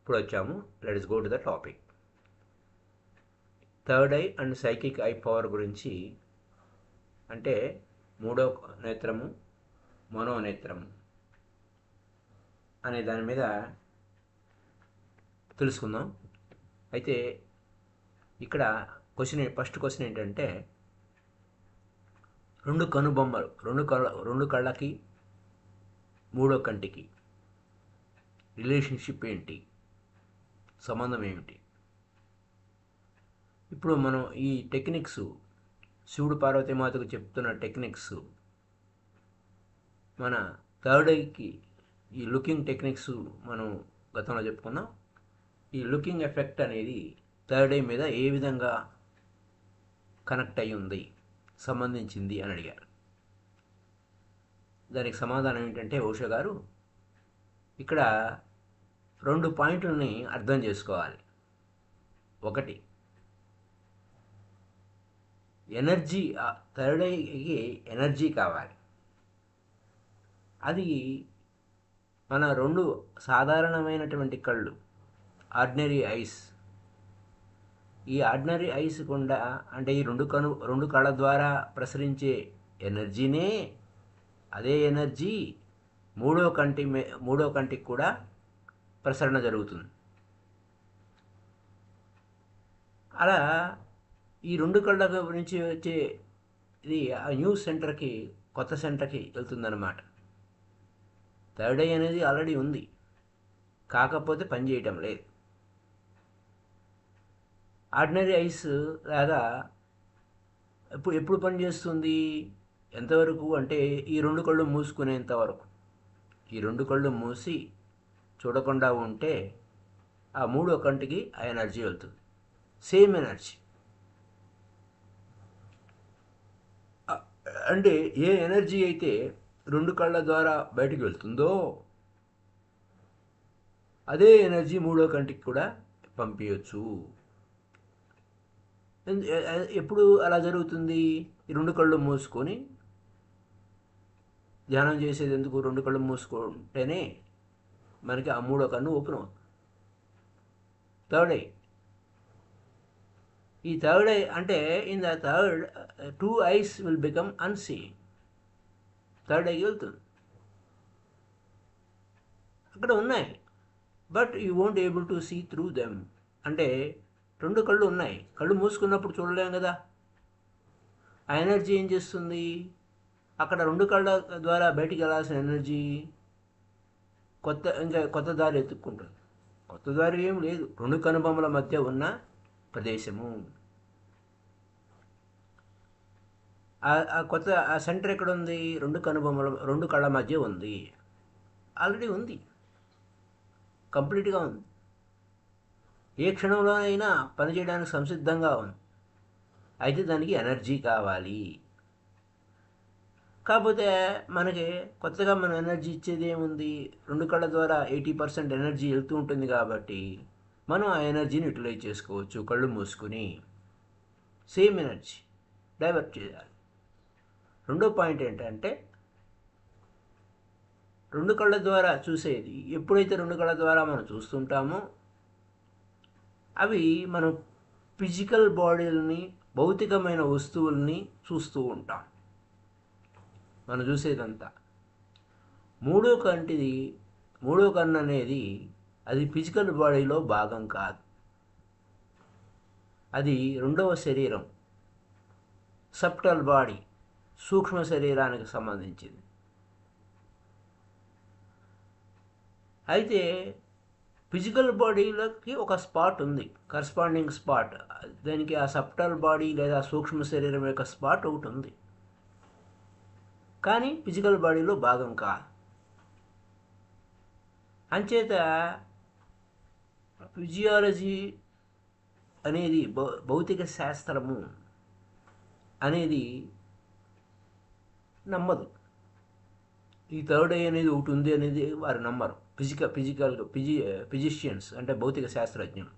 ఇప్పుడు వచ్చాము. Let us go to the topic. Third I and psychic I power గురించి, అంటే మూడో నేత్రము, మనోనేత్రము అనే దాని మీద తెలుసుకుందాం. అయితే ఇక్కడ ఫస్ట్ క్వశ్చన్ ఏంటంటే, రెండు కనుబొమ్మలు, రెండు కళ్ళకి మూడో కంటికి రిలేషన్షిప్ ఏంటి, సంబంధం ఏమిటి? ఇప్పుడు మనం ఈ టెక్నిక్స్, శివుడు పార్వతీమాతకు చెప్తున్న టెక్నిక్స్, మన థర్డ్ ఐకి ఈ లుకింగ్ టెక్నిక్స్ మనం గతంలో చెప్పుకున్నాం. ఈ లుకింగ్ ఎఫెక్ట్ అనేది థర్డ్ ఐ మీద ఏ విధంగా కనెక్ట్ అయి ఉంది, సంబంధించింది అని అడిగారు. దానికి సమాధానం ఏంటంటే, ఓషో గారు ఇక్కడ 2 పాయింట్లని అర్థం చేసుకోవాలి. ఒకటి, ఎనర్జీ, థర్డ్ ఐకి ఎనర్జీ కావాలి. అది మన 2 సాధారణమైనటువంటి కళ్ళు, ఆర్డినరీ ఐస్, ఈ ఆర్డినరీ ఐస్ గుండా, అంటే ఈ రెండు కళ్ళ ద్వారా ప్రసరించే ఎనర్జీనే, అదే ఎనర్జీ మూడో కంటికి కూడా ప్రసరణ జరుగుతుంది. అలా ఈ 2 కళ్ళ నుంచి వచ్చే ఇది ఆ న్యూస్ సెంటర్కి, కొత్త సెంటర్కి వెళ్తుందన్నమాట. థర్డ్ ఐ అనేది ఆల్రెడీ ఉంది, కాకపోతే పనిచేయటం లేదు. ఆర్డినరీ ఐస్ లాగా ఎప్పుడు పనిచేస్తుంది, ఎంతవరకు అంటే ఈ 2 కళ్ళు మూసుకునేంత వరకు. ఈ 2 కళ్ళు మూసి చూడకుండా ఉంటే ఆ మూడో కంటికి ఆ ఎనర్జీ వెళ్తుంది, సేమ్ ఎనర్జీ. అంటే ఏ ఎనర్జీ అయితే 2 కళ్ళ ద్వారా బయటికి వెళ్తుందో అదే ఎనర్జీ మూడో కంటికి కూడా పంపించవచ్చు. ఎప్పుడు అలా జరుగుతుంది? ఈ 2 కళ్ళు మూసుకొని ధ్యానం చేసేది ఎందుకు? 2 కళ్ళు మూసుకుంటేనే మనకి ఆ మూడో కన్ను ఓపెన్ అవుతుంది. థర్డ్ ఐ, ఈ థర్డ్ ఐ అంటే in the third 2 eyes will become unseen. Third ఐకి వెళ్తుంది, అక్కడ ఉన్నాయి, but you won't able to see through them. అంటే 2 కళ్ళు ఉన్నాయి, కళ్ళు మూసుకున్నప్పుడు చూడలేం కదా. ఆ ఎనర్జీ ఏం చేస్తుంది? అక్కడ 2 కళ్ళ ద్వారా బయటికి వెళ్ళాల్సిన ఎనర్జీ ఇంకా కొత్త దారి ఎత్తుక్కుంటుంది. కొత్త దారి ఏం లేదు, 2 కనుబొమ్మల మధ్య ఉన్న ప్రదేశము. ఆ సెంటర్ ఎక్కడ ఉంది? 2 కళ్ళ మధ్య ఉంది, ఆల్రెడీ ఉంది, కంప్లీట్గా ఉంది. ఏ క్షణంలోనైనా పనిచేయడానికి సంసిద్ధంగా ఉంది. అయితే దానికి ఎనర్జీ కావాలి. కాకపోతే మనకి కొత్తగా మనం ఎనర్జీ ఇచ్చేది ఏముంది? 2 కళ్ళ ద్వారా 80% ఎనర్జీ వెళ్తూ ఉంటుంది కాబట్టి మనం ఆ ఎనర్జీని యూటిలైజ్ చేసుకోవచ్చు. కళ్ళు మూసుకుని సేమ్ ఎనర్జీ డైవర్ట్ చేయాలి. రెండో పాయింట్ ఏంటంటే, 2 కళ్ళ ద్వారా చూసేది, ఎప్పుడైతే 2 కళ్ళ ద్వారా మనం చూస్తుంటామో అవి మనం ఫిజికల్ బాడీలని, భౌతికమైన వస్తువుల్ని చూస్తూ ఉంటాం. మనం చూసేదంతా. మూడో కన్ను అనేది అది ఫిజికల్ బాడీలో భాగం కాదు, అది రెండవ శరీరం, సబ్టల్ బాడీ, సూక్ష్మ శరీరానికి సంబంధించింది. అయితే ఫిజికల్ బాడీలోకి ఒక స్పాట్ ఉంది, కరస్పాండింగ్ స్పాట్. దానికి ఆ సబ్టల్ బాడీ లేదా సూక్ష్మ శరీరం యొక్క స్పాట్ ఒకటి ఉంది, కానీ ఫిజికల్ బాడీలో భాగం కాదు. అంచేత ఫిజియాలజీ అనేది, భౌతిక శాస్త్రము అనేది నమ్మదు. ఈ థర్డ్ ఐ అనేది ఒకటి ఉంది అనేది వారు నమ్మరు. ఫిజిషియన్స్ అంటే భౌతిక శాస్త్రజ్ఞులు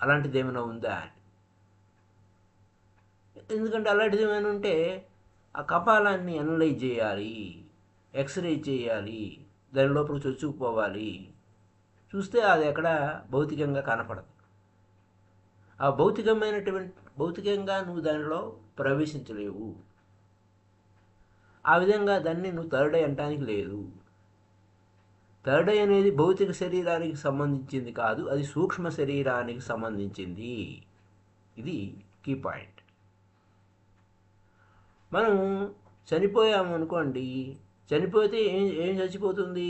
అలాంటిది ఏమైనా ఉందా అని. ఎందుకంటే అలాంటిది ఏమైనా ఉంటే ఆ కపాలాన్ని అనలైజ్ చేయాలి, ఎక్స్రే చేయాలి, దాని లోపల చొచ్చుకుపోవాలి, చూస్తే అది ఎక్కడ భౌతికంగా కనపడదు. ఆ భౌతికంగా నువ్వు దానిలో ప్రవేశించలేవు. ఆ విధంగా దాన్ని నువ్వు థర్డ్ ఐ అనటానికి లేదు. థర్డ్ ఐ అనేది భౌతిక శరీరానికి సంబంధించింది కాదు, అది సూక్ష్మ శరీరానికి సంబంధించింది. ఇది కీ పాయింట్. మనం చనిపోయాము అనుకోండి, చనిపోతే ఏం చచ్చిపోతుంది?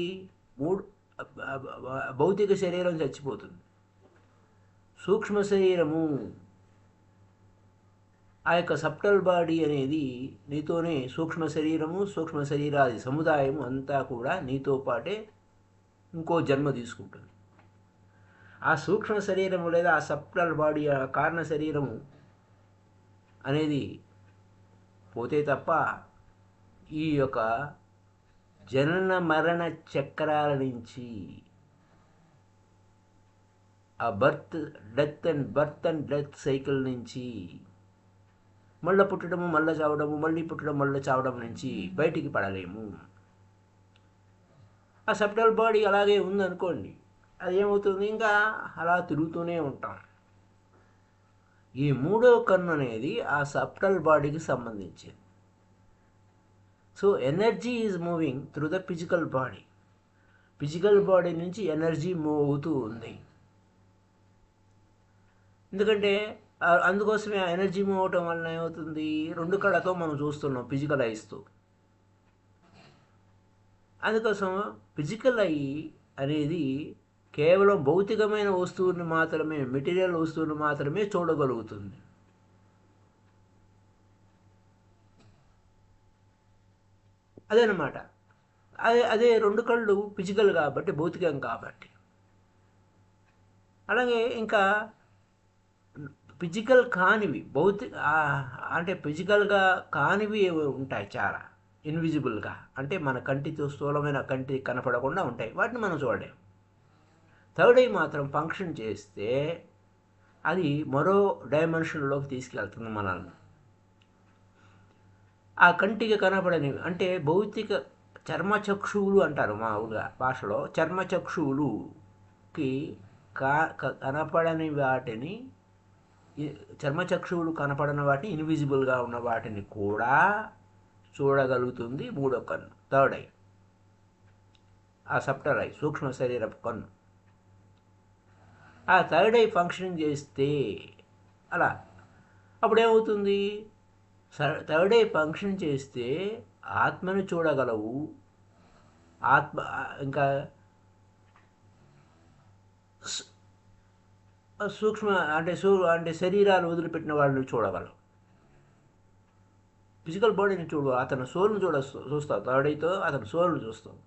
భౌతిక శరీరం చచ్చిపోతుంది. సూక్ష్మ శరీరము, ఆ యొక్క సబ్టల్ బాడీ అనేది నీతోనే, సూక్ష్మ శరీరము, సూక్ష్మ శరీరాది సముదాయము అంతా కూడా నీతో పాటే ఇంకో జన్మ తీసుకుంటుంది. ఆ సూక్ష్మ శరీరము లేదా ఆ సబ్టల్ బాడీ, ఆ కారణ శరీరము అనేది పోతే తప్ప ఈ యొక్క జనన మరణ చక్రాల నుంచి, ఆ బర్త్ అండ్ డెత్ సైకిల్ నుంచి, మళ్ళీ పుట్టడము మళ్ళీ చావడము, మళ్ళీ పుట్టడం మళ్ళీ చావడం నుంచి బయటికి పడలేము. ఆ సబ్టల్ బాడీ అలాగే ఉందనుకోండి, అది ఏమవుతుంది? ఇంకా అలా తిరుగుతూనే ఉంటాం. ఈ మూడో కన్ను అనేది ఆ సబ్టల్ బాడీకి సంబంధించింది. So energy is moving through the physical body. Physical body నుంచి ఎనర్జీ మూవ్ అవుతూ ఉంది. ఎందుకంటే అందుకోసమే ఆ ఎనర్జీ మూవ్ అవటం వలన ఏమవుతుంది? రెండు కళ్ళతో మనం చూస్తున్నాం, ఫిజికల్ ఐస్తో. అందుకోసం ఫిజికల్ ఐ అనేది కేవలం భౌతికమైన వస్తువుని మాత్రమే, మెటీరియల్ వస్తువుని మాత్రమే చూడగలుగుతుంది. అదనమాట. అదే రెండు కళ్ళు ఫిజికల్ కాబట్టి, భౌతికం కాబట్టి. అలాగే ఇంకా ఫిజికల్ కానివి, అంటే ఫిజికల్గా కానివి ఉంటాయి చాలా, ఇన్విజిబుల్గా, అంటే మన కంటితో, స్థూలమైన కంటి కనపడకుండా ఉంటాయి, వాటిని మనం చూడలేం. థర్డ్ ఐ మాత్రం ఫంక్షన్ చేస్తే అది మరో డైమెన్షన్లోకి తీసుకెళ్తుంది మనల్ని. ఆ కంటికి కనపడనివి అంటే భౌతిక చర్మచక్షువులు అంటారు మామూలుగా భాషలో. చర్మచక్షువులుకి కనపడని వాటిని, చర్మచక్షువులు కనపడని వాటిని, ఇన్విజిబుల్గా ఉన్న వాటిని కూడా చూడగలుగుతుంది మూడో కన్ను, థర్డ్ ఐ, ఆ సబ్టల్ ఐ, సూక్ష్మ శరీరపు కన్ను. ఆ థర్డ్ ఐ ఫంక్షనింగ్ చేస్తే అలా అప్పుడేమవుతుంది? థర్డ్ ఐ ఫంక్షన్ చేస్తే ఆత్మను చూడగలవు. ఇంకా సూక్ష్మ అంటే శరీరాలు వదిలిపెట్టిన వాళ్ళని చూడగలవు. ఫిజికల్ బాడీని చూడు, అతని సోల్ని చూస్తావు. థర్డ్ ఐతో అతని సోల్ని చూస్తావు.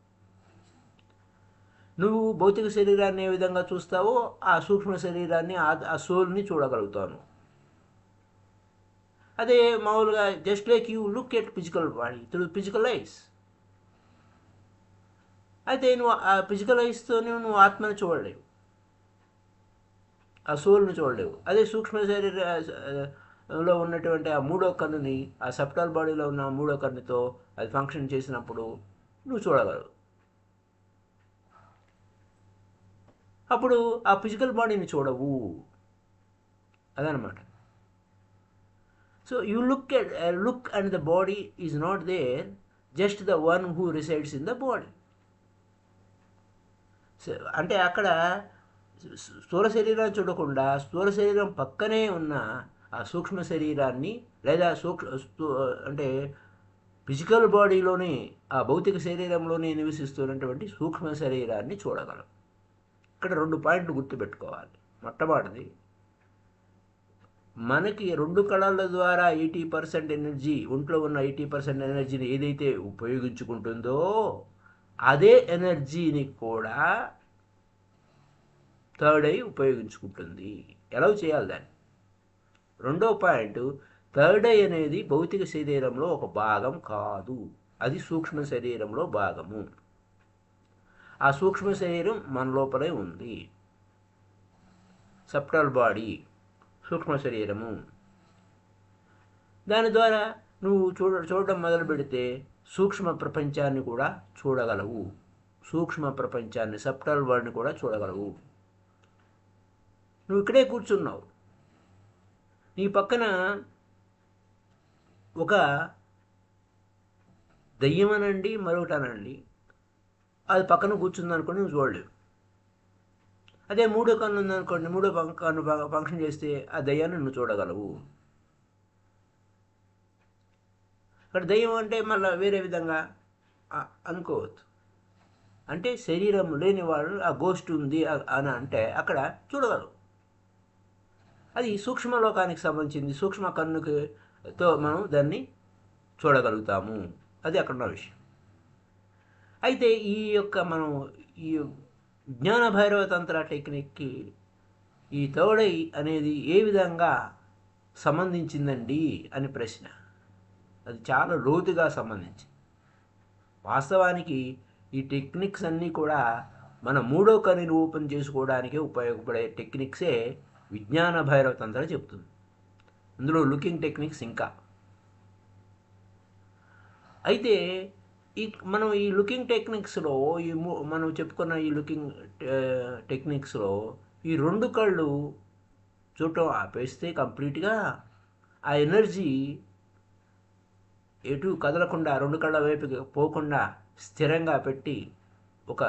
నువ్వు భౌతిక శరీరాన్ని ఏ విధంగా చూస్తావో ఆ సూక్ష్మ శరీరాన్ని, ఆ సోల్ని చూడగలుగుతాను. అదే మామూలుగా just like you look at physical body through physical ice. అయితే నువ్వు ఆ ఫిజికల్ ఐస్తోనే నువ్వు ఆత్మని చూడలేవు, ఆ సోల్ని చూడలేవు. అదే సూక్ష్మ శరీరంలో ఉన్నటువంటి ఆ మూడో కన్నుని, ఆ సబ్టల్ బాడీలో ఉన్న మూడో కన్నుతో అది ఫంక్షన్ చేసినప్పుడు నువ్వు చూడగలవు. అప్పుడు ఆ ఫిజికల్ బాడీని చూడవు, అదనమాట. So you look and the body is not there, just the one who resides in the body. అంటే అక్కడ స్థూల శరీరాన్ని చూడకుండా స్థూల శరీరం పక్కనే ఉన్న ఆ సూక్ష్మ శరీరాన్ని, లేదా అంటే ఫిజికల్ బాడీలోనే, ఆ భౌతిక శరీరంలోనే నివసిస్తున్నటువంటి సూక్ష్మ శరీరాన్ని చూడగలం. ఇక్కడ 2 పాయింట్లు గుర్తుపెట్టుకోవాలి. మొట్టమొదటిది, మనకి 2 కళల ద్వారా 80% ఎనర్జీ, ఒంట్లో ఉన్న 80% ఎనర్జీని ఏదైతే ఉపయోగించుకుంటుందో అదే ఎనర్జీని కూడా థర్డ్ ఐ ఉపయోగించుకుంటుంది. ఎలా చేయాలి దాన్ని? రెండో పాయింట్, థర్డ్ ఐ అనేది భౌతిక శరీరంలో ఒక భాగం కాదు, అది సూక్ష్మ శరీరంలో భాగము. ఆ సూక్ష్మ శరీరం మన లోపలే ఉంది, సబ్టల్ బాడీ, సూక్ష్మ శరీరము. దాని ద్వారా నువ్వు చూడడం మొదలు పెడితే సూక్ష్మ ప్రపంచాన్ని కూడా చూడగలవు. సూక్ష్మ ప్రపంచాన్ని, సబ్టల్ వరల్డ్ని కూడా చూడగలవు. నువ్వు ఇక్కడే కూర్చున్నావు, నీ పక్కన ఒక దయ్యమనండి మరొకటనండి అది పక్కన కూర్చుందనుకోండి, నువ్వు చూడలేవు. అదే మూడో కన్ను ఉందనుకోండి, మూడో కన్ను ఫంక్షన్ చేస్తే ఆ దయ్యాన్ని నువ్వు చూడగలవు. అక్కడ దయ్యం అంటే మళ్ళీ వేరే విధంగా అనుకోవద్దు. అంటే శరీరం లేని వాళ్ళు ఆ గోష్ఠి ఉంది అని అంటే అక్కడ చూడగలవు. అది సూక్ష్మలోకానికి సంబంధించింది. సూక్ష్మ కన్నుతో మనం దాన్ని చూడగలుగుతాము. అది అక్కడ ఉన్న విషయం. అయితే మనం ఈ జ్ఞాన భైరవ తంత్ర టెక్నిక్కి ఈ థర్డ్ ఐ అనేది ఏ విధంగా సంబంధించిందండి అని ప్రశ్న. అది చాలా లోతుగా సంబంధించింది. వాస్తవానికి ఈ టెక్నిక్స్ అన్నీ కూడా మన మూడో కన్నుని ఓపెన్ చేసుకోవడానికి ఉపయోగపడే టెక్నిక్సే విజ్ఞాన భైరవ తంత్ర చెప్తుంది. అందులో లుకింగ్ టెక్నిక్స్ ఇంకా. అయితే మనం ఈ లుకింగ్ టెక్నిక్స్లో మనం చెప్పుకున్న ఈ లుకింగ్ టెక్నిక్స్లో ఈ రెండు కళ్ళు చూడటం ఆపేస్తే కంప్లీట్గా ఆ ఎనర్జీ ఎటు కదలకుండా, రెండు కళ్ళ వైపుకి పోకుండా స్థిరంగా పెట్టి ఒక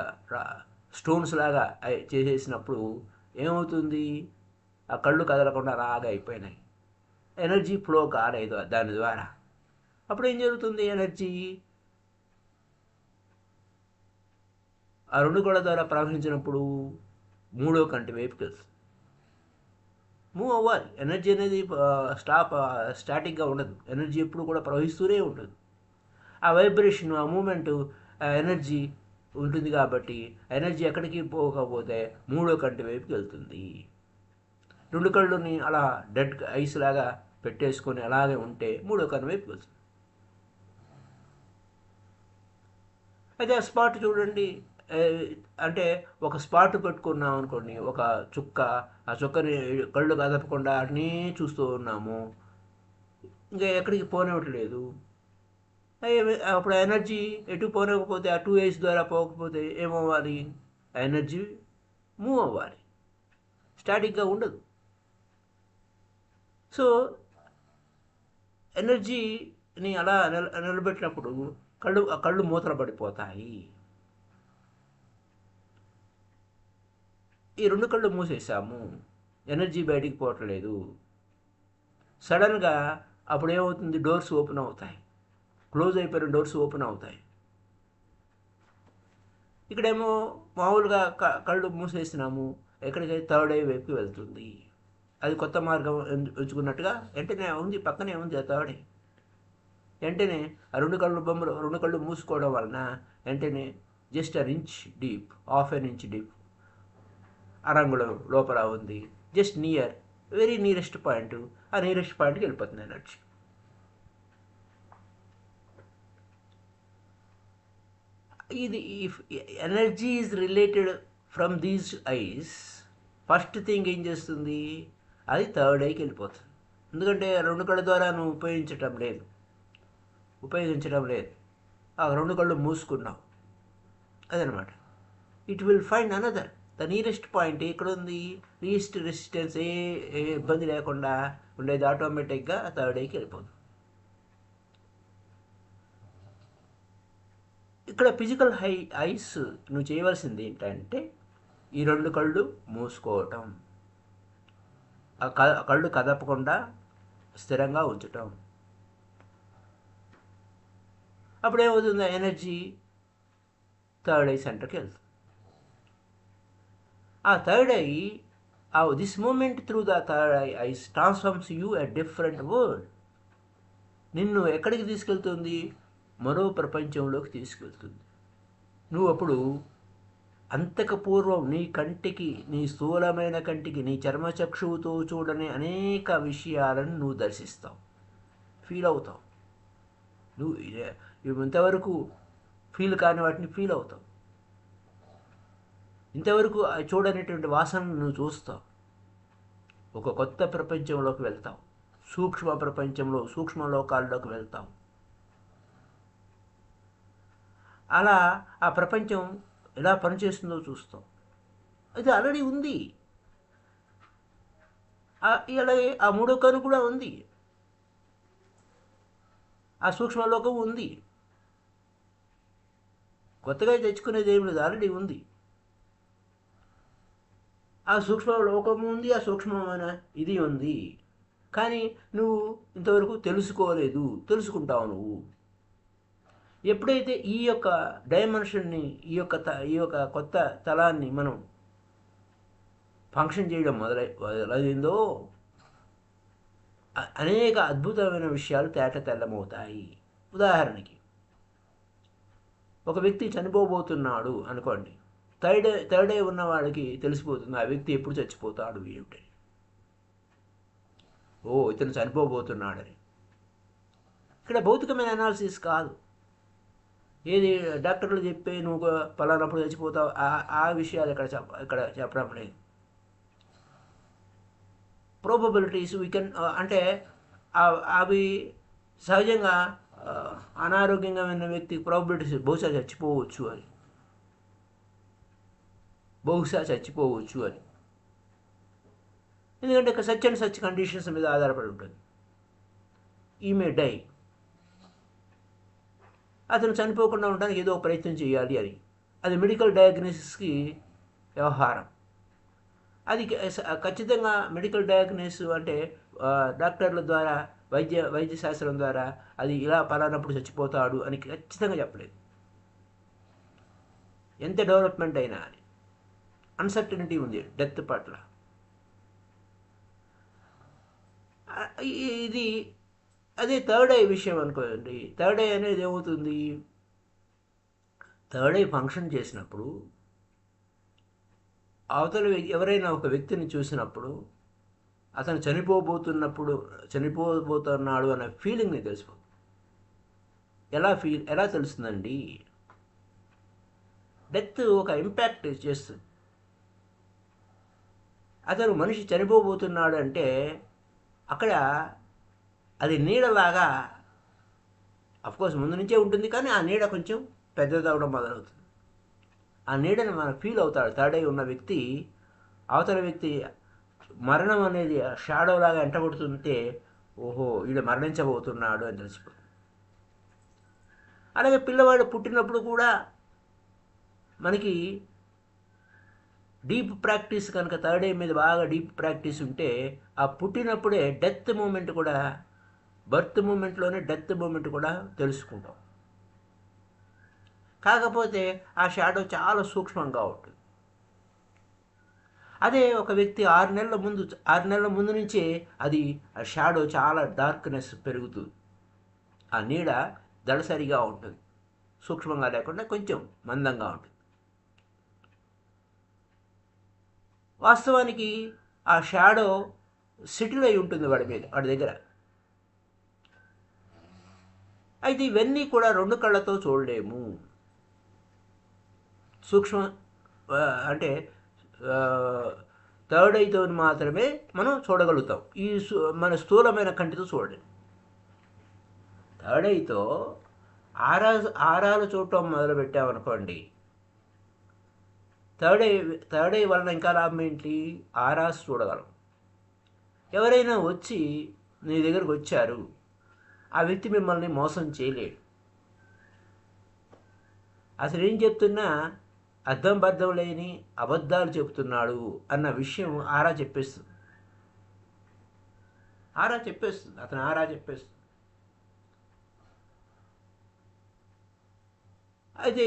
స్టోన్స్ లాగా చేసేసినప్పుడు ఏమవుతుంది? ఆ కళ్ళు కదలకుండా రాగా అయిపోయినాయి. ఎనర్జీ ఫ్లో కాలేదు దాని ద్వారా. అప్పుడు ఏం జరుగుతుంది? ఎనర్జీ ఆ రెండు కళ్ళ ద్వారా ప్రవహించినప్పుడు మూడో కంటి వైపుకి వెళ్తుంది. మూవ్ అవ్వాలి. ఎనర్జీ అనేది స్టాటిక్గా ఉండదు. ఎనర్జీ ఎప్పుడు కూడా ప్రవహిస్తూనే ఉంటుంది. ఆ వైబ్రేషన్, ఆ మూమెంటు, ఆ ఎనర్జీ ఉంటుంది. కాబట్టి ఎనర్జీ ఎక్కడికి పోకపోతే మూడో కంటి వైపుకి వెళ్తుంది. రెండు కళ్ళుని అలా డెడ్ ఐస్ లాగా పెట్టేసుకొని అలాగే ఉంటే మూడో కన్ను వైపుకి వెళ్తుంది. అయితే ఆ స్పాట్ చూడండి. అంటే ఒక స్పాట్ పెట్టుకున్నాం అనుకోండి, ఒక చుక్క, ఆ చుక్కని కళ్ళు కదపకుండా అన్నీ చూస్తూ ఉన్నాము, ఇంకా ఎక్కడికి పోనివ్వట్లేదు. అప్పుడు ఎనర్జీ ఎటు పోనకపోతే, ఆ 2 ఐస్ ద్వారా పోకపోతే ఏమవ్వాలి? ఆ ఎనర్జీ మూవ్ అవ్వాలి, స్టాటిక్గా ఉండదు. సో ఎనర్జీని అలా నిలబెట్టినప్పుడు కళ్ళు మూతలు పడిపోతాయి. ఈ రెండు కళ్ళు మూసేసాము, ఎనర్జీ బయటికి పోవట్లేదు. సడన్గా అప్పుడు ఏమవుతుంది? డోర్స్ ఓపెన్ అవుతాయి. క్లోజ్ అయిపోయిన డోర్స్ ఓపెన్ అవుతాయి. ఇక్కడేమో మామూలుగా కళ్ళు మూసేసినాము, ఎక్కడికైతే థర్డ్ ఐ వైపుకి వెళ్తుంది. అది కొత్త మార్గం ఎంచుకున్నట్టుగా వెంటనే ఉంది, పక్కనే ఉంది ఆ థర్డ్ ఐ. వెంటనే ఆ రెండు కళ్ళు మూసుకోవడం వలన వెంటనే just an inch deep, half an inch deep అరంగుళం లోపల ఉంది. Just very nearest point. ఆ నియరెస్ట్ పాయింట్కి వెళ్ళిపోతుంది ఎనర్జీ. ఇది energy is related from these eyes. First thing ఏం చేస్తుంది? అది థర్డ్ ఐకి వెళ్ళిపోతుంది. ఎందుకంటే రెండు కళ్ళ ద్వారా నువ్వు ఉపయోగించటం లేదు. ఆ రెండు కళ్ళు మూసుకున్నావు, అదనమాట. It will find another. The nearest point ఇక్కడ ఉంది. లీస్ట్ రెసిస్టెన్స్, ఏ ఇబ్బంది లేకుండా ఉండేది ఆటోమేటిక్గా థర్డ్ ఐకి వెళ్ళిపోతుంది. ఇక్కడ ఫిజికల్ ఐస్ నువ్వు చేయవలసింది ఏంటంటే ఈ రెండు కళ్ళు మూసుకోవటం, ఆ కళ్ళు కదపకుండా స్థిరంగా ఉంచటం. అప్పుడు ఏమవుతుంది? ఎనర్జీ థర్డ్ ఐ సెంటర్కి వెళ్తుంది. ఆ third eye, this moment through the third eyes transforms you a different world. నిన్ను ఎక్కడికి తీసుకెళ్తుంది? మరో ప్రపంచంలోకి తీసుకెళ్తుంది. నువ్వు అప్పుడు అంతకు పూర్వం నీ కంటికి, నీ స్థూలమైన కంటికి, నీ చర్మచక్షువుతో చూడని అనేక విషయాలను నువ్వు దర్శిస్తావు, ఫీల్ అవుతావు. నువ్వు ఇంతవరకు ఫీల్ కాని వాటిని ఫీల్ అవుతావు. ఇంతవరకు చూడనేటువంటి వాసనను నువ్వు చూస్తావు. ఒక కొత్త ప్రపంచంలోకి వెళ్తావు. సూక్ష్మ ప్రపంచంలో, సూక్ష్మ లోకాల్లోకి వెళ్తావు. అలా ఆ ప్రపంచం ఎలా పనిచేస్తుందో చూస్తాం. అది ఆల్రెడీ ఉంది. అలాగే ఆ మూడో కన్ను కూడా ఉంది, ఆ సూక్ష్మలోకం ఉంది. కొత్తగా తెచ్చుకునేది ఏమి లేదు, ఆల్రెడీ ఉంది. ఆ సూక్ష్మ లోకము ఉంది, ఆ సూక్ష్మమైన ఇది ఉంది. కానీ నువ్వు ఇంతవరకు తెలుసుకోలేదు. తెలుసుకుంటావు నువ్వు ఎప్పుడైతే ఈ యొక్క డైమెన్షన్ని, ఈ యొక్క కొత్త తలాన్ని మనం ఫంక్షన్ చేయడం మొదలైందో అనేక అద్భుతమైన విషయాలు తెల్లమవుతాయి. ఉదాహరణకి ఒక వ్యక్తి చనిపోబోతున్నాడు అనుకోండి. థర్డ్ ఐ ఉన్న వాడికి తెలిసిపోతుంది ఆ వ్యక్తి ఎప్పుడు చచ్చిపోతాడు ఏమిటని. ఇతను చనిపోబోతున్నాడని. ఇక్కడ భౌతికమైన అనాలిసిస్ కాదు. ఏది డాక్టర్లు చెప్పే నువ్వు పలానప్పుడు చచ్చిపోతావు ఆ విషయాలు ఇక్కడ చెప్పడం లేదు. ప్రోబబిలిటీస్ అంటే అవి సహజంగా అనారోగ్యంగా ఉన్న వ్యక్తి ప్రాబబిలిటీస్ బహుశా చచ్చిపోవచ్చు అని. ఎందుకంటే సచ్ అండ్ సచ్ కండిషన్స్ మీద ఆధారపడి ఉంటుంది. ఈ మే డై. అతను చనిపోకుండా ఉండడానికి ఏదో ప్రయత్నం చేయాలి అని. అది మెడికల్ డయాగ్నోసిస్కి వ్యవహారం. అది ఖచ్చితంగా మెడికల్ డయాగ్నోసిస్ అంటే డాక్టర్ల ద్వారా వైద్య శాస్త్రం ద్వారా అది ఇలా పలానప్పుడు చచ్చిపోతాడు అని ఖచ్చితంగా చెప్పలేదు. ఎంత డెవలప్మెంట్ అయినా అని అన్సర్టనిటీ ఉంది డెత్ పట్ల. ఇది అదే థర్డ్ ఐ విషయం అనుకోండి. థర్డ్ ఐ అనేది ఏమవుతుంది, థర్డ్ ఐ ఫంక్షన్ చేసినప్పుడు అవతల ఎవరైనా ఒక వ్యక్తిని చూసినప్పుడు అతను చనిపోబోతున్నాడు అనే ఫీలింగ్ని తెలిసిపోతుంది. ఎలా తెలుస్తుందండి? డెత్ ఒక ఇంపాక్ట్ చేస్తుంది. అతను మనిషి చనిపోబోతున్నాడు అంటే అక్కడ అది నీడలాగా, అఫ్కోర్స్ ముందు నుంచే ఉంటుంది, కానీ ఆ నీడ కొంచెం పెద్దదవడం మొదలవుతుంది. ఆ నీడని మనం ఫీల్ అవుతాడు. థర్డ్ ఐ ఉన్న వ్యక్తి అవతల వ్యక్తి మరణం అనేది షాడో లాగా ఎంటగొడుతుంటే వీడు మరణించబోతున్నాడు అని తెలిసిపోతుంది. అలాగే పిల్లవాడు పుట్టినప్పుడు కూడా మనకి డీప్ ప్రాక్టీస్ కనుక థర్డ్ ఐ మీద బాగా డీప్ ప్రాక్టీస్ ఉంటే ఆ పుట్టినప్పుడే డెత్ మూమెంట్ కూడా, బర్త్ మూమెంట్లోనే డెత్ మూమెంట్ కూడా తెలుసుకుంటాం. కాకపోతే ఆ షాడో చాలా సూక్ష్మంగా ఉంటుంది. అదే ఒక వ్యక్తి 6 నెలల ముందు నుంచే అది ఆ షాడో చాలా డార్క్నెస్ పెరుగుతుంది. ఆ నీడ దళసరిగా ఉంటుంది, సూక్ష్మంగా లేకుండా కొంచెం మందంగా ఉంటుంది. వాస్తవానికి ఆ షాడో సెటిల్ అయి ఉంటుంది వాడి దగ్గర. అయితే ఇవన్నీ కూడా 2 కళ్ళతో చూడలేము. సూక్ష్మ అంటే థర్డ్ ఐతో మాత్రమే మనం చూడగలుగుతాం. మన స్థూలమైన కంటితో చూడలేము. థర్డ్ ఐతో ఆరాలు చూడటం మొదలుపెట్టామనుకోండి, థర్డ్ ఐ వలన ఇంకా లాభం ఏంటి? ఆరాస్ చూడగలం. ఎవరైనా వచ్చి నీ దగ్గరకు వచ్చారు, ఆ వ్యక్తి మిమ్మల్ని మోసం చేయలేడు. అసలు ఏం చెప్తున్నా అర్థం లేని అబద్ధాలు చెప్తున్నాడు అన్న విషయం ఆరా చెప్పేస్తుంది. అతను ఆరా చెప్పేస్తుంది. అయితే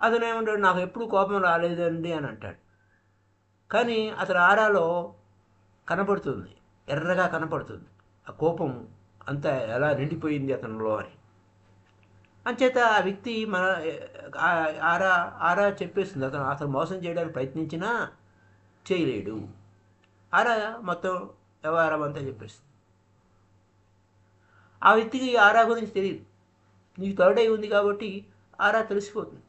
అతను ఏమంటాడు, నాకు ఎప్పుడు కోపం రాలేదండి అని అంటాడు. కానీ అతని ఆరాలో కనపడుతుంది, ఎర్రగా కనపడుతుంది ఆ కోపం అంతా ఎలా నిండిపోయింది అతనిలో అని. అంచేత ఆ వ్యక్తి మన ఆరా చెప్పేస్తుంది, అతను మోసం చేయడానికి ప్రయత్నించినా చేయలేడు. ఆరా మొత్తం వ్యవహారం అంతా చెప్పేస్తుంది. ఆ వ్యక్తికి ఆరా గురించి తెలియదు. నీకు థర్డ్ ఐ ఉంది కాబట్టి ఆరా తెలిసిపోతుంది.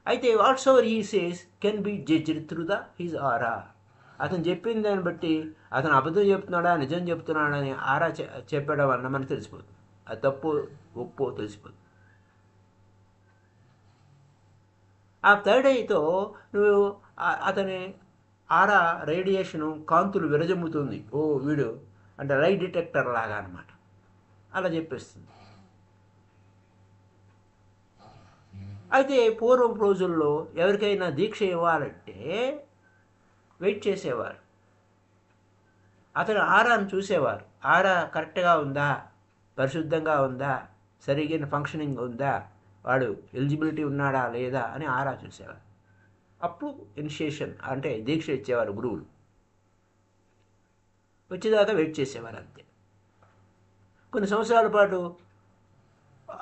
అయితే whatsoever he says can be judged through his aura. అతను చెప్పిన దాన్ని బట్టి అతను అబద్ధం చెప్తున్నాడా నిజం చెప్తున్నాడా అని ఆరా చెప్పడం వలన మనకు తెలిసిపోతుంది. అది తప్పు ఒప్పో తెలిసిపోతుంది. ఆ థర్డ్ ఐతో నువ్వు అతని ఆరా రేడియేషను కాంతులు విరజమ్ముతుంది. ఓ వీడు అంటే లైట్ డిటెక్టర్ లాగా అనమాట. అలా చెప్పేస్తుంది. అయితే పూర్వం రోజుల్లో ఎవరికైనా దీక్ష ఇవ్వాలంటే వెయిట్ చేసేవారు. అతను ఆరాను చూసేవారు. ఆరా కరెక్ట్గా ఉందా, పరిశుద్ధంగా ఉందా, సరిగిన ఫంక్షనింగ్ ఉందా, వాడు ఎలిజిబిలిటీ ఉన్నాడా లేదా అని ఆరా చూసేవారు. అప్పుడు ఇనిషియేషన్ అంటే దీక్ష ఇచ్చేవారు గురువులు. వచ్చేదాకా వెయిట్ చేసేవారు అంతే. కొన్ని సంవత్సరాల పాటు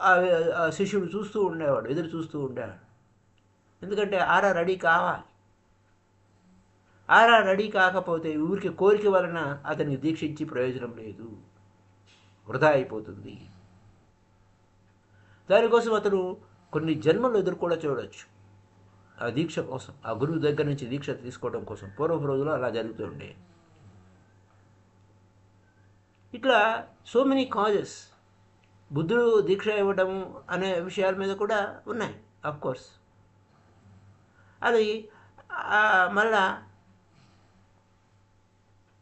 ఆ శిష్యుడు చూస్తూ ఉండేవాడు, ఎదురు చూస్తూ ఉండేవాడు. ఎందుకంటే ఆరా రెడీ కావాలి. ఆరా రెడీ కాకపోతే ఊరికి కోరిక వలన అతనికి దీక్ష ఇచ్చి ప్రయోజనం లేదు, వృధా అయిపోతుంది. దానికోసం అతను కొన్ని జన్మలు ఎదురు కూడా చూడవచ్చు ఆ దీక్ష కోసం, ఆ గురువు దగ్గర నుంచి దీక్ష తీసుకోవడం కోసం. పూర్వపు రోజుల్లో అలా జరుగుతుండే. ఇట్లా సో మెనీ కాజెస్ బుద్ధుడు దీక్ష ఇవ్వడం అనే విషయాల మీద కూడా ఉన్నాయి కోర్స్. అది మళ్ళా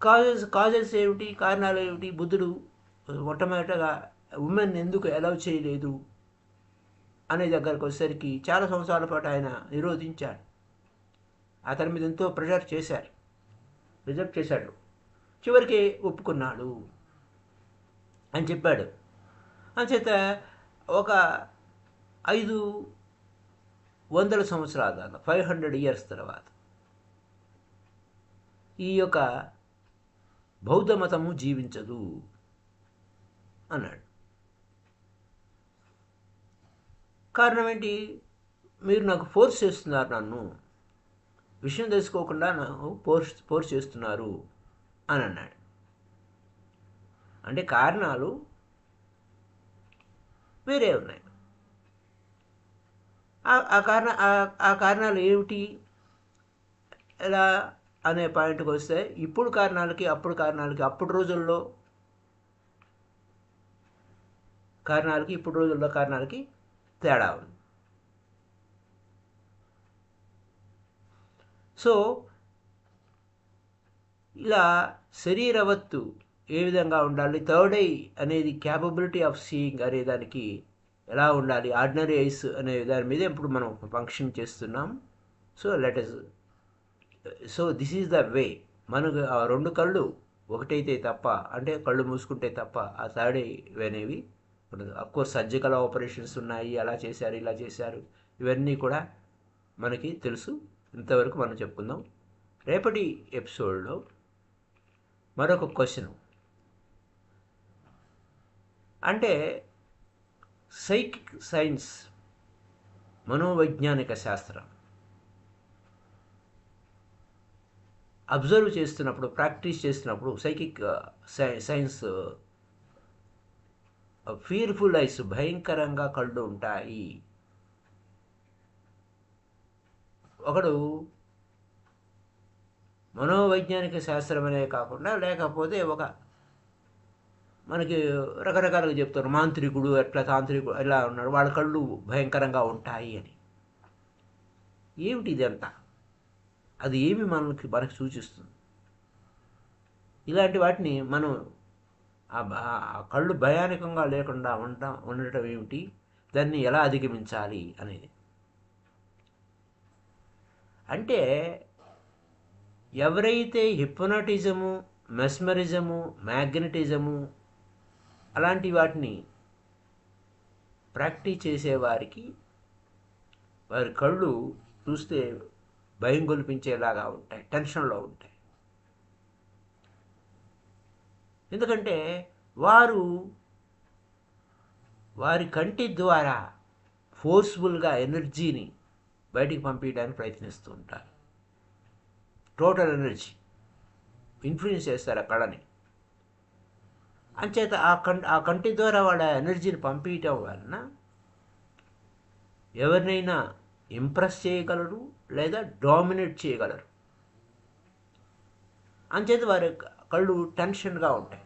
కాజెస్ ఏమిటి, కారణాలు ఏమిటి? బుద్ధుడు మొట్టమొదటగా ఉమెన్ ఎందుకు అలౌ చేయలేదు అనే దగ్గరకు వచ్చేసరికి చాలా సంవత్సరాల పాటు ఆయన నిరోధించాడు. అతని మీద ఎంతో ప్రెషర్ చేశారు, రిజెక్ట్ చేశాడు. చివరికి ఒప్పుకున్నాడు అని చెప్పాడు. అంచేత ఒక 500 సంవత్సరాల దాకా 500 ఇయర్స్ తర్వాత ఈ యొక్క బౌద్ధ మతము జీవించదు అన్నాడు. కారణం ఏంటి? మీరు నాకు ఫోర్స్ చేస్తున్నారు, నన్ను విషయం తెలుసుకోకుండా నాకు ఫోర్స్ చేస్తున్నారు అని అన్నాడు. అంటే కారణాలు వేరే ఉన్నాయి. ఆ కారణాలు ఏమిటి ఎలా అనే పాయింట్కి వస్తే, ఇప్పుడు కారణాలకి అప్పుడు కారణాలకి, అప్పుడు రోజుల్లో కారణాలకి ఇప్పుడు రోజుల్లో కారణాలకి తేడా ఉంది. సో ఇలా శరీరవత్తు ఏ విధంగా ఉండాలి, థర్డ్ ఐ అనేది క్యాపబిలిటీ ఆఫ్ సీయింగ్ అనే దానికి ఎలా ఉండాలి, ఆర్డినరీ ఐస్ అనే దాని మీద ఇప్పుడు మనం ఫంక్షన్ చేస్తున్నాం. So this is the way. మనకు ఆ 2 కళ్ళు ఒకటైతే తప్ప, అంటే కళ్ళు మూసుకుంటే తప్ప ఆ థర్డ్ ఐ అనేవి ఉండదు. అఫ్కోర్స్ సర్జికల్ ఆపరేషన్స్ ఉన్నాయి, అలా చేశారు ఇలా చేశారు, ఇవన్నీ కూడా మనకి తెలుసు. ఇంతవరకు మనం చెప్పుకుందాం. రేపటి ఎపిసోడ్లో మరొక క్వశ్చన్, అంటే సైకిక్ సైన్స్, మనోవైజ్ఞానిక శాస్త్రం అబ్జర్వ్ చేస్తున్నప్పుడు, ప్రాక్టీస్ చేస్తున్నప్పుడు సైకిక్ సైన్స్ ఫీర్ఫుల్ ఐస్, భయంకరంగా కళ్ళు ఉంటాయి. ఒకడు మనోవైజ్ఞానిక శాస్త్రం అనే కాకుండా లేకపోతే మనకి రకరకాలుగా చెప్తారు, మాంత్రికుడు ఎట్లా, తాంత్రికుడు ఎలా ఉన్నాడు, వాళ్ళ కళ్ళు భయంకరంగా ఉంటాయి అని. ఏమిటి ఇదంతా? అది ఏమి మనకి సూచిస్తుంది? ఇలాంటి వాటిని మనం ఆ కళ్ళు భయానకంగా లేకుండా ఉండటం ఏమిటి, దాన్ని ఎలా అధిగమించాలి అనేది. అంటే ఎవరైతే హిప్నోటిజము, మెస్మరిజము, మ్యాగ్నెటిజము అలాంటి వాటిని ప్రాక్టీస్ చేసేవారికి వారి కళ్ళు చూస్తే భయం గొలిపించేలాగా ఉంటాయి, టెన్షన్లో ఉంటాయి. ఎందుకంటే వారి కంటి ద్వారా ఫోర్స్ఫుల్గా ఎనర్జీని బయటికి పంపించడానికి ప్రయత్నిస్తూ ఉంటారు. టోటల్ ఎనర్జీ ఇన్ఫ్లుయెన్స్ చేస్తారు ఆ కళని. అంచేత ఆ కంటి ద్వారా వాళ్ళ ఎనర్జీని పంపించడం వలన ఎవరినైనా ఇంప్రెస్ చేయగలరు లేదా డామినేట్ చేయగలరు. అంచేత వారి కళ్ళు టెన్షన్గా ఉంటాయి,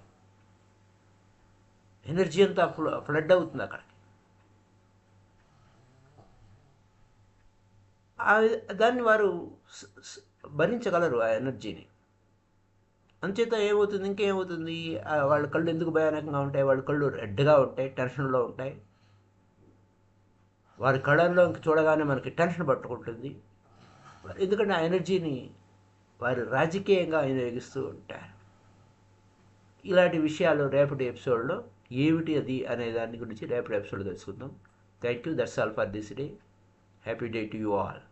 ఎనర్జీ అంతా ఫ్లడ్ అవుతుంది అక్కడికి. దాన్ని వారు భరించగలరు ఆ ఎనర్జీని. అంచేత ఏమవుతుంది, ఇంకేమవుతుంది, వాళ్ళ కళ్ళు ఎందుకు భయానకంగా ఉంటాయి, వాళ్ళ కళ్ళు రెడ్గా ఉంటాయి, టెన్షన్లో ఉంటాయి. వారి కళ్ళల్లో చూడగానే మనకి టెన్షన్ పట్టుకుంటుంది. ఎందుకంటే ఆ ఎనర్జీని వారు రాజకీయంగా వినియోగిస్తూ ఉంటారు. ఇలాంటి విషయాలు రేపటి ఎపిసోడ్లో ఏమిటి అది అనే దాని గురించి రేపటి ఎపిసోడ్ తెలుసుకుందాం. Thank you. That's all for this day. Happy day to you all.